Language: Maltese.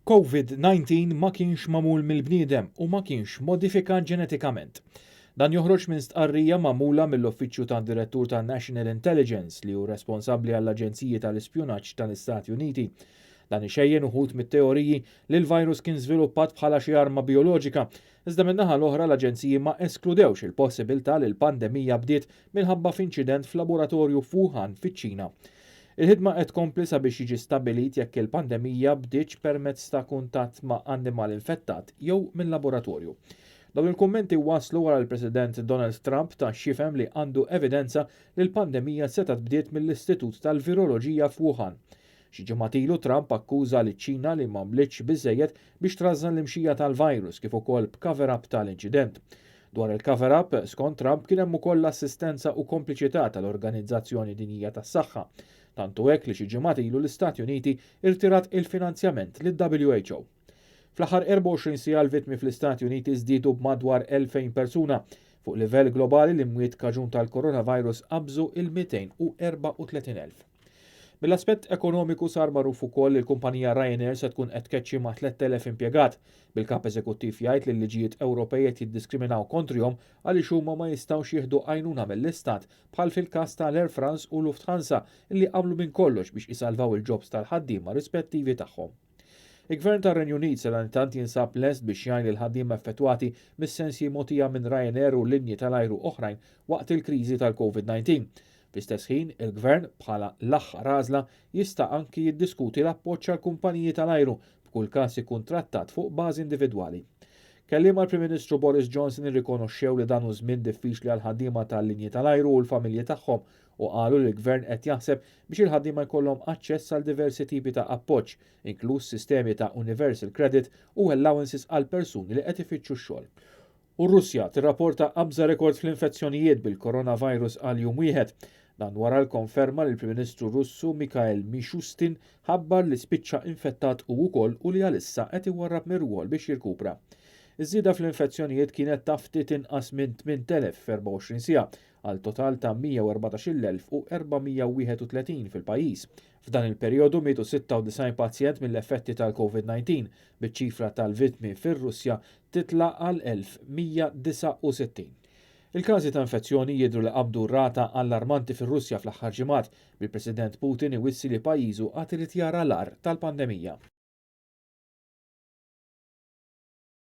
COVID-19 ma kienx magħmul mill-bniedem u ma kienx modifikat ġenetikament. Dan joħroġ minn stqarrija magħmula mill-Uffiċċju tad-Direttur tan-National Intelligence li hu responsabbli għall-Aġenziji tal-Ispjunaġġ tal-Istati Uniti. Dan ixejjen uħud mit-teoriji li l-virus kien żviluppat bħala xi arma bioloġika, iżda min-naħa l-oħra l-aġenziji ma eskludewx il-possibilità li l-pandemija bdiet minħabba f'inċident f'laboratorju f'Wuhan fiċ-Ċina. Il-ħidma qed tkompli sabiex jiġi stabbilit jekk il-pandemija bdietx permezz ta' kuntatt ma' annimal infettat jew minn laboratorju. Dawn il-kummenti waslu wara l-President Donald Trump ta' xifhem li għandu evidenza li l-pandemija setgħet bdiet mill-Istitut tal-Viroloġija f'Wuhan. Xi ġimgħat ilu Trump akkuża liċ-Ċina li m'għamlitx biżżejjed biex trażżan l-imxija tal-virus kif ukoll b'cover-up tal-inċident. Dwar il-cover-up, skont Trump kien hemm ukoll l-assistenza u kompliċità tal-Organizzazzjoni Dinjija tas-Saħħa. Tantu hekk li xi ġimgħat ilu l-Istati Uniti irtirat il-finanzjament lil-WHO. Fl-aħħar 24 siegħa l-vittmi fl-Istati Uniti żdiedu b'madwar 2000 persuna. Fuq livell globali l-imwiet kaġun tal-coronavirus qabżu il-234,000. Mill-aspett ekonomiku sar magħruf ukoll li l-kumpanija Ryanair se tkun qed tkeċċi ma' 3,000 impjegat. Bil-kap eżekuttiv jgħid li l-liġijiet Ewropej qed jiddiskriminaw kontrihom għaliex huma ma jistgħux jieħdu għajnuna mill-Istat bħal fil-każ tal-Air France u Lufthansa illi qablu minn kollox biex isalvaw il-ġobs tal-ħaddiema rispettivi tagħhom. Il-Gvern tar-Renju Unit sadantant jinsab lest biex jgħin lill-ħaddiema effettwati mis-sensi mogħtija minn Ryanair u linji tal-ajru oħrajn waqt il-kriżi tal-COVID-19. Fl-istess ħin, il-Gvern bħala l-aħħar għażla jista' anki jiddiskuti l-appoġġ għall kumpaniji tal-ajru b'kull każ ikun trattat fuq bażi individwali. Kelliem għall-Prim Ministru Boris Johnson irrikonoxxew li dan hu żmien diffiċli għal ħaddiema tal-linji tal-ajru u l-familji tagħhom u qalu li l-Gvern qed jaħseb biex il-ħaddiema jkollhom aċċess għal diversi tipi ta' appoġġ, inkluż sistemi ta' Universal Credit u allowances għal persuni li qed ifittxu x-xogħol. U Russja tirrapporta qabża rekord fl-infezzjonijiet bil-coronavirus għal jum wieħed. Dan wara l-konferma li l-Prim Ministru Russu Mikhail Mishustin ħabbar li spiċċa infettat u wkoll u li għalissa qed iwarrab mir-rwol biex jirkupra. Iż-żieda fl-infezzjonijiet kienet ta' ftit inqas minn 8,000 f'24 siegħa għal total ta' 114,431 fil-pajjiż. F'dan il-perjodu mietu 96 pazjent mill-effetti tal-COVID-19 biċ-ċifra tal-vittmi fir-Russja titla' għal 1,169. Il-każi ta' infezzjoni jidhru li qabdu rata allarmanti fir-Russja fl-aħħar ġimgħat bil-President Putin iwissi li pajjiżu qatt irid jara l-agħar tal-pandemija.